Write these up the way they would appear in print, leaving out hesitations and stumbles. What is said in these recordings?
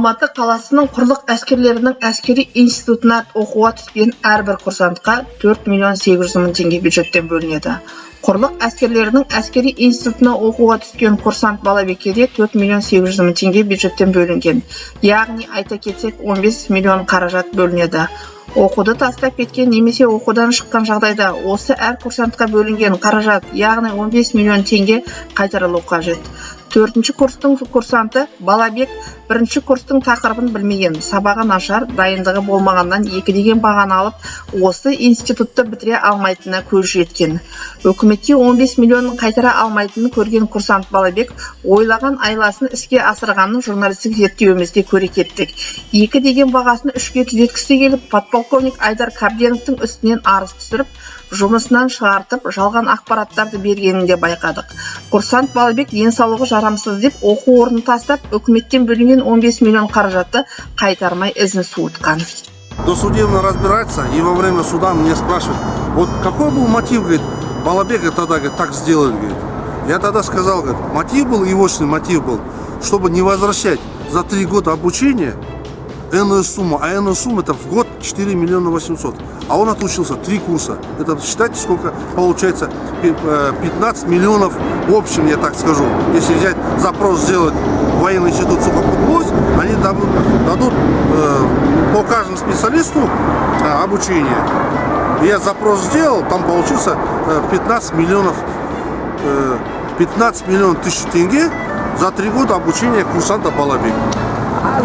Алматы қаласының құрлық әскерлерінің әскери институтына оқуға түскен әрбір курсантқа 4 миллион 800 мың теңге бюджеттен бөлінеді. Құрлық әскерлерінің әскери институтына оқуға түскен курсант Балабекеде 4 миллион 800 мың теңге бюджеттен бөлінген. Яғни айта кетсек 15 миллион қаражат бөлінеді. Оқуды тастап кеткен немесе оқудан шыққан жағдайда осы әр курсантқа бөлінген қаражат, яғни 15 миллион теңге қайтарылу қажет. 4-ші курстың курсанты Балабек 1-ші курстың тақырыбын білмеген, сабағы нашар, дайындығы болмағаннан 2 деген бағаны алып, осы институтты бітіре алмайтынына көз жеткен. Үкіметке 15 миллионын қайтара алмайтынын көрген курсант Балабек ойлаған айласын іске асырғанын журналистік зерттеуімізде көре кеттік. 2 деген бағасын 3-ге түзеткісі келіп, подполковник Айдар Қабденовтың үстінен арыз түсіріп, жұмысынан шығартып, жалған ақпараттарды бергенін де байқадық. Курсант Балабек денсаулығы жарамсыз деп оқу орнын тастап, үкіметтен бөлінген 15 миллион қаражатты қайтармай ізін суытқан. Досудебно разбираться, и во время суда мне спрашивают, вот какой был мотив, говорит, Балабека тогда, говорит, так сделали, говорит. Я тогда сказал, говорит, мотив был, егошный мотив был, чтобы не возвращать за 3 года обучения энную сумму, а энную сумму это в год 4 миллиона 800, а он отучился 3 курса. Это считайте, сколько получается, 15 миллионов в общем, я так скажу. Если взять запрос сделать в военный институт Сухопутвойск, они дадут по каждому специалисту обучение. Я запрос сделал, там получился 15 миллионов тысяч тенге за 3 года обучения курсанта Балабека.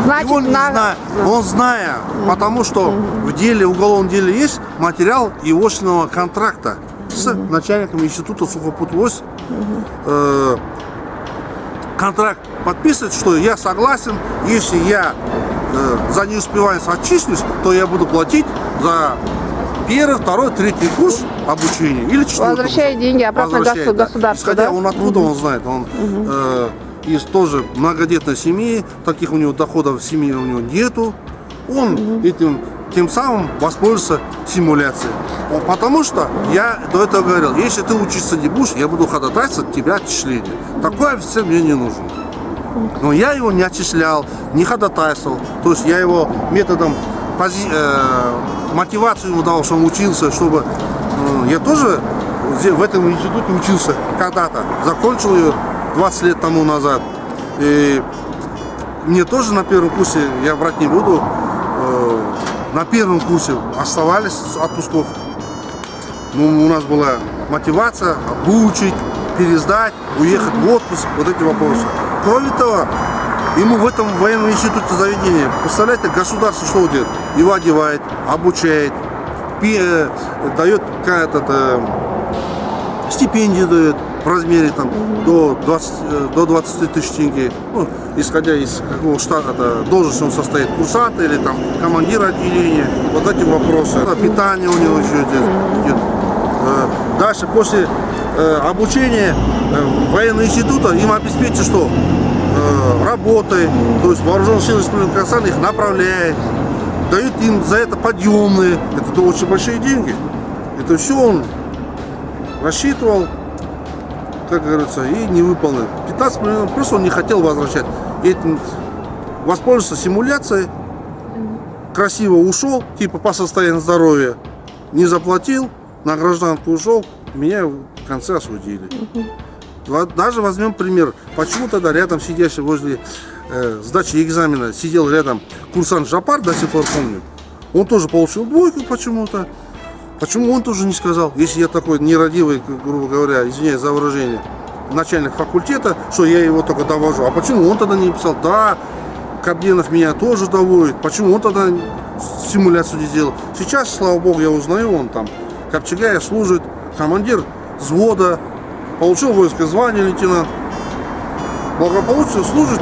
Значит, он зная, потому что в деле, уголовном деле есть материал егошного контракта с начальником института Сухопутвойск. Контракт подписывает, что я согласен, если я за неуспеваемость отчислюсь, то я буду платить за 1, 2, 3 курс обучения или 4. Возвращая деньги обратно государству. Исходя, он откуда он знает, он из тоже многодетной семьи, таких у него доходов в семье у него нету, он тем самым воспользуется симуляцией. Потому что я до этого говорил, если ты учиться не будешь, я буду ходатайствовать от тебя отчисление. Такой офицер мне не нужен. Но я его не отчислял, не ходатайствовал. То есть я его методом мотивацию ему дал, что он учился, чтобы я тоже в этом институте учился когда-то, закончил ее 20 лет тому назад. И мне тоже на первом курсе, я врать не буду, на первом курсе оставались с отпусков. Ну, у нас была мотивация выучить, пересдать, уехать в отпуск, вот эти вопросы. Кроме того, ему в этом военном институте заведения, представляете, государство что делает? Его одевает, обучает, дает какая-то стипендию дает в размере там, до 20 тысяч тенге, ну, исходя из какого штата должности он состоит, курсанта или там командира отделения, вот эти вопросы. Питание у него еще идет. Дальше, после обучения военного института, им обеспечат что? Работой, то есть вооруженные силы Республики Казахстан их направляет, дают им за это подъемные, это очень большие деньги. Это все он рассчитывал, как говорится, и не выполнил. 15 миллионов, просто он не хотел возвращать. Этим воспользовался симуляцией, красиво ушел, типа по состоянию здоровья, не заплатил, на гражданку ушел, меня в конце осудили. Даже возьмем пример, почему тогда рядом сидящий возле сдачи экзамена сидел рядом курсант Жапар, до сих пор помню, он тоже получил 2 почему-то. Почему он тоже не сказал, если я такой нерадивый, грубо говоря, извиняюсь за выражение, начальник факультета, что я его только довожу. А почему он тогда не написал, да, Кабденов меня тоже доводит, почему он тогда симуляцию не сделал. Сейчас, слава богу, я узнаю, он там Копчегая служит, командир взвода, получил воинское звание лейтенант, благополучно служит.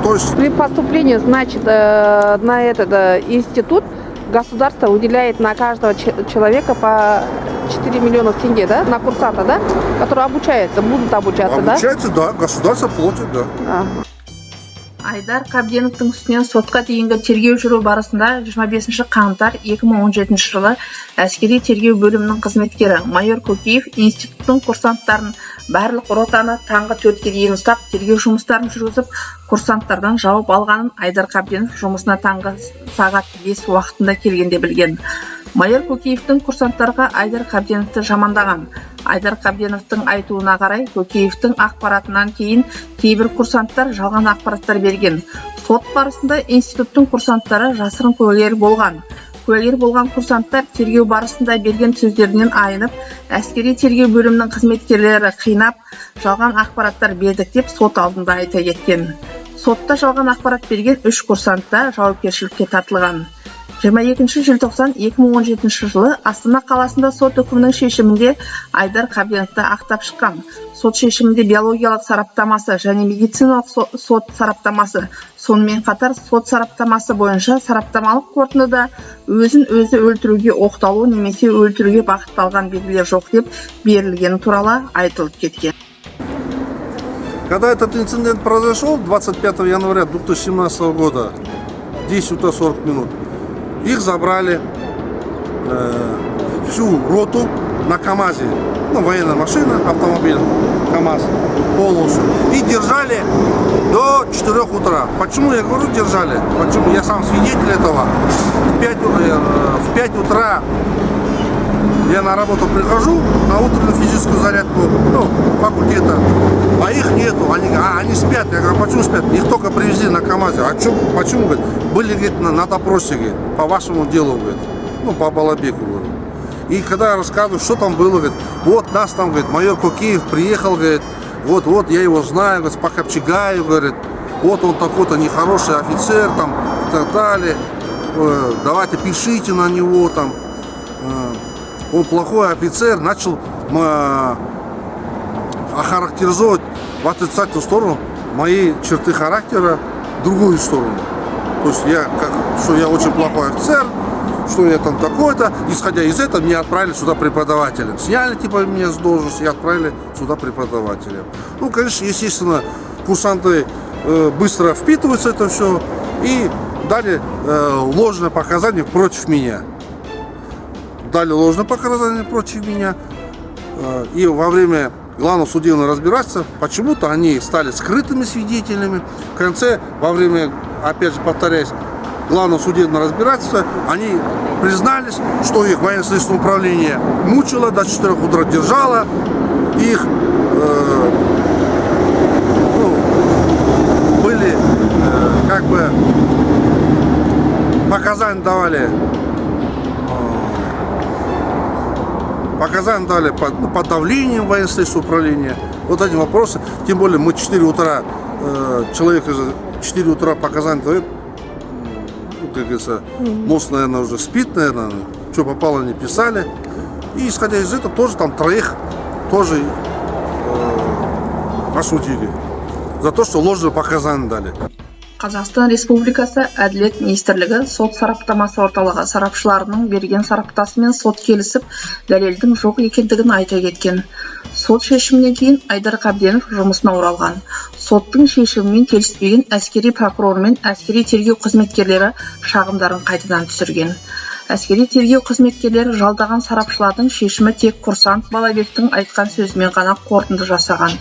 То есть... При поступлении, значит, на этот институт государство уделяет на каждого человека по 4 миллиона тенге, да, на курсанта, да, который обучается, будут обучаться, да? Обучается, да, государство платит, да. Айдар Қабденовтың үстінен сотқа дейінгі тергеу жүру барысында 25 қаңтар 2017 жылы әскери тергеу бөлімінің қызметкері майор Көкеев институттың курсанттарын барлық ротаны таңғы 4-ке дейін ұстап, тергеу жұмыстарын жүргізіп, курсанттардан жауап алғанын Айдар Қабденов жұмысына таңғы сағат 5 уақытында келгенде білген. Майор Көкеевтің курсанттарға Айдар Қабденовті жамандаған. Айдар Қабденовтың айтуына қарай, Көкеевтің ақпаратынан кейін кейбір курсанттар жалған ақпараттар берген. Сот барысында институттың курсанттары жасырын куәгер болған. Куәгер болған курсанттар тергеу барысында берген сөздерінен айнып, әскери тергеу бөлімінің қызметкерлері қинап, жалған ақпараттар бердік деп сот алдында айта кеткен. Сотта жалған ақпарат берген 3 курсантта жауапкершілікке тартылған. 22 желтоқсан 2017 жылы Астана қаласында сот үкімінің шешімінде Айдар Қабденовті ақтап шыққан. Сот шешімінде биологиялық сараптамасы және медициналық сот сараптамасы, сонымен қатар сот сараптамасы бойынша сараптамалық қорытындыда өзін өзі өлтіруге оқталу немесе өлтіруге бағытталған белгілер жоқ деп берілгені туралы айтылып кеткен. Когда этот инцидент произошел 25 января 2017 года, 10 утра 40 минут, их забрали всю роту на КамАЗе, военная машина, автомобиль КамАЗ полностью, и держали до 4 утра. Почему я говорю держали? Почему? Я сам свидетель этого. В 5 утра я на работу прихожу, на утреннюю физическую зарядку, факультета, а их нету, они спят. Я говорю, почему спят? Их только привезли на КамАЗе. А почему? Говорит, были, говорит, на допросе, говорит, по вашему делу, говорит, по Балабеку, говорю. И когда я рассказываю, что там было, говорит, вот нас там, говорит, майор Кокеев приехал, говорит, вот я его знаю, говорит, по Копчегаю, говорит, вот он такой-то нехороший офицер, там, и так далее, давайте пишите на него, там, он плохой офицер, начал охарактеризовать в отрицательную сторону мои черты характера, в другую сторону. То есть что я очень плохой офицер, что я там такой-то. Исходя из этого, меня отправили сюда преподавателем. Сняли меня с должности и отправили сюда преподавателем. Конечно, естественно, курсанты быстро впитываются это все и дали ложные показания против меня. Дали ложные показания против меня. И во время главного судебного разбирательства почему-то они стали скрытыми свидетелями. В конце, во время, опять же повторяюсь, главного судебного разбирательства, они признались, что их военно-следственное управление мучило, до 4 утра держало. Их были, показания давали под давлением военно-следственного управления. Вот эти вопросы. Тем более мы 4 утра, человек 4 утра показания дает, как говорится, мозг, наверное, уже спит, наверное, что попало, не писали. И исходя из этого, тоже там 3 тоже осудили за то, что ложные показания дали. Қазақстан Республикасы Әділет министрлігі сот сараптамасы орталығы сарапшыларының берген сараптасымен сот келісіп, дәлелдің жоқ екендігін айта кеткен. Сот шешімінен кейін Айдар Қабденов жұмысына оралған. Соттың шешімімен келіспеген әскери прокурор мен әскери тергеу қызметкерлері шағымдарын қайтадан түсірген. Әскери тергеу қызметкерлері жалдаған сарапшылардың шешімі тек курсант Балабектің айтқан сөзімен ғана қорытынды жасаған.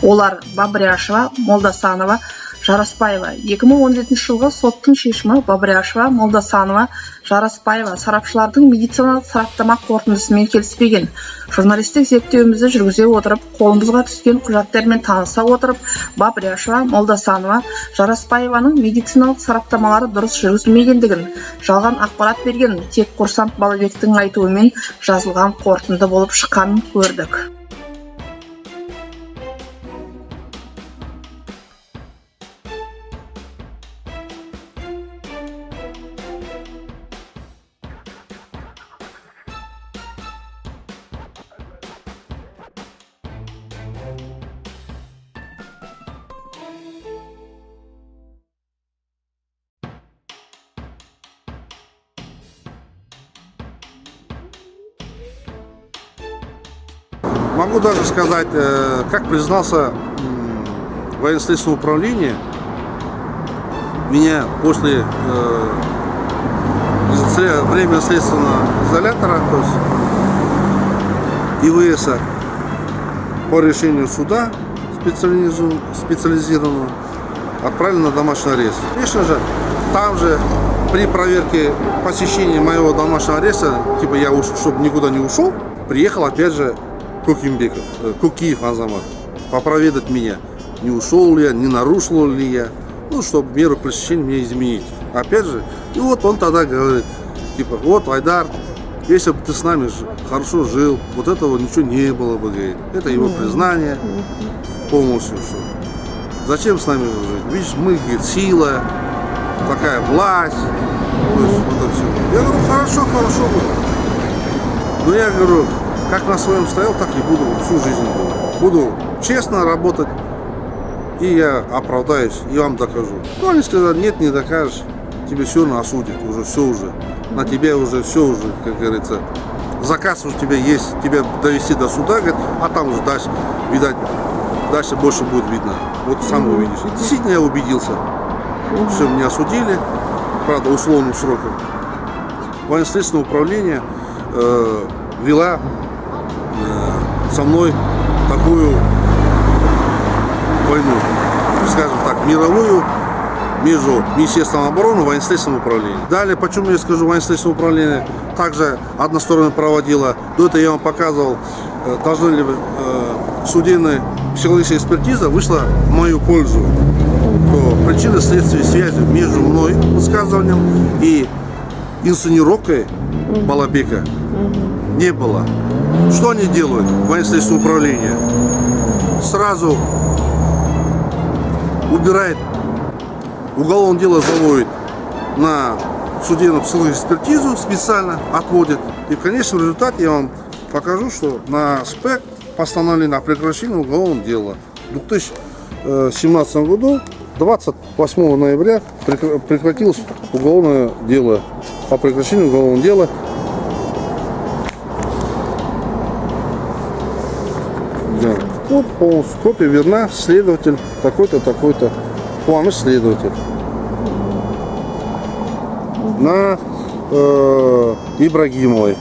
Олар Бабряшева, Молдасанова, Жараспаева. 2017 жылғы соттың шешімі Бабряшева, Молдасанова, Жараспаева сарапшылардың медициналық сараптама қорытындысымен келіспеген. Журналистік зерттеуімізді жүргізе отырып, қолымызға түскен құжаттармен таныса отырып, Бабряшева, Молдасанова, Жараспаеваның медициналық сараптамалары дұрыс жүргізілмегендігін, жалған ақпарат берген тек курсант Балабектің айтуымен жазылған қорытынды болып шыққанын көрдік. Могу даже сказать, как признался военно-следственное управление, меня после времени следственного изолятора, то есть ИВС, по решению суда специализированного отправили на домашний арест. Конечно же, там же при проверке посещения моего домашнего ареста, типа я чтобы никуда не ушел, приехал опять же Кукиев Азамат попроведать меня. Не ушел ли я, не нарушил ли я, ну, чтобы меру пресечения мне изменить. Опять же, и вот он тогда говорит, типа, вот, Айдар, если бы ты с нами хорошо жил, вот этого ничего не было бы, говорит. Это его признание полностью, что зачем с нами жить? Видишь, мы, говорит, сила, такая власть, то есть вот это все. Я говорю, хорошо будет. Но я говорю, как на своем стоял, так и буду всю жизнь. Буду честно работать, и я оправдаюсь, и вам докажу. Ну, они сказали, нет, не докажешь, тебе все равно осудят, уже все уже. На тебя уже все уже, как говорится, заказ у тебя есть, тебя довести до суда, говорит, а там уже дальше, видать, дальше больше будет видно. Вот сам увидишь. И действительно я убедился, что меня осудили, правда, условным сроком. Военно-следственное управление вела со мной такую войну, скажем так, мировую, между Министерством обороны и военно-следственным управлением. Далее, почему я скажу, военно-следственное управление также односторонне проводило. До этого я вам показывал, должны ли судебная психологическая экспертиза вышла в мою пользу. То причины следствия связи между мной, высказыванием, и инсценировкой Балабека не было. Что они делают, военно-следственное управление? Сразу убирает, уголовное дело заводит на судебно-психологическую экспертизу, специально отводит. И в конечном результате я вам покажу, что на СПЭК постановлено о прекращении уголовного дела. В 2017 году, 28 ноября, прекратилось уголовное дело о прекращении уголовного дела. Да. Вот полностью копия верна, следователь такой-то, такой-то, Куаныш следователь. На Ибрагимовой.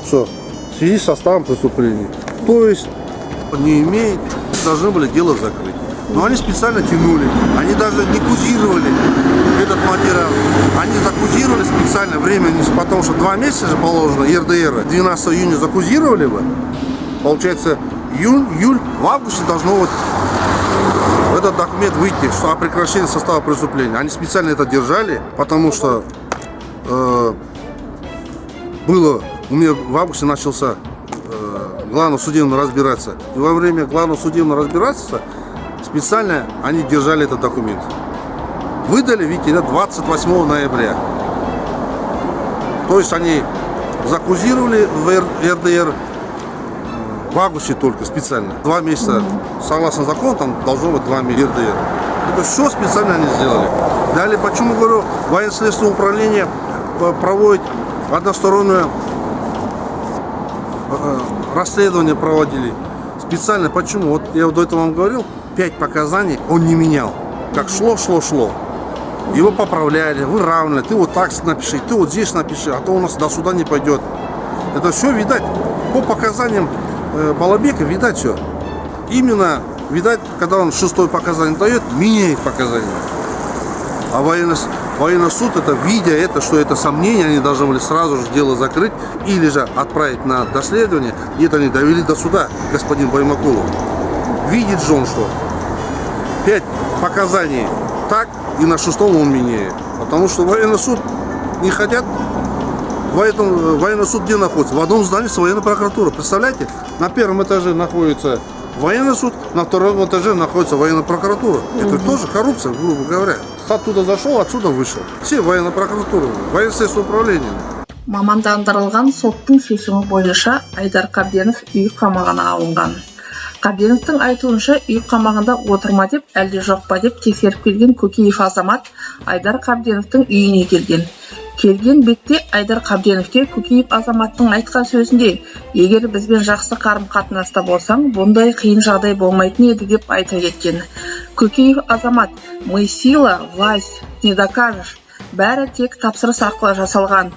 Что? В связи с составом преступления. То есть не имеет, должны были дело закрыть. Но они специально тянули. Они даже не кузировали этот материал. Они закузировали специально время, потому что 2 месяца же положено РДР. 12 июня закузировали бы. Получается, июль, в августе должно вот этот документ выйти, что о прекращении состава преступления. Они специально это держали, потому что было, у меня в августе начался главное судебно разбираться. И во время главного судебного разбирательства специально они держали этот документ. Выдали, видите, 28 ноября. То есть они закузировали в РДР в августе только специально. 2 месяца, согласно закону, там должно быть 2 месяца РДР. Это все специально они сделали. Далее, почему говорю, военно-следственное управление проводит одностороннее расследование проводили. Специально, почему? Вот я до этого вам говорил, 5 показаний он не менял. Как шло. Его поправляли, выравнивали. Ты вот так напиши, ты вот здесь напиши, а то у нас до суда не пойдет. Это все видать. По показаниям Балабека видать все. Именно видать, когда он 6-е показание дает, меняет показания. А военный суд, это видя это, что это сомнения, они должны были сразу же дело закрыть или же отправить на доследование. И это они довели до суда, господин Баймакулов. Видит же он, что 5 показаний так, и на 6-м он меняет. Потому что военный суд не хотят. Военный суд где находится? В одном здании с военной прокуратурой. Представляете? На 1-м этаже находится военный суд, на 2-м этаже находится военная прокуратура. Это тоже коррупция, грубо говоря. Оттуда зашел, отсюда вышел. Все военная прокуратура, военно-следственное управление. Мамандандырылған соттың шешімі бойынша Айдар Қабденов үй қамағына алынған. Қабденовтың айтуынша үй қамағында отырма деп, әлде жоқ па деп тексеріп келген Кукиев Азамат Айдар Қабденовтың үйіне келген. Келген бетте Айдар Қабденовке Кукиев Азаматтың айтқан сөзінде, егер бізбен жақсы қарым-қатынаста болсаң, бұндай қиын жағдай болмайтын еді деп айта кеткен. Кукиев Азамат: мы сила, власть, не докажешь. Бәрі тек тапсырыс арқылы жасалған.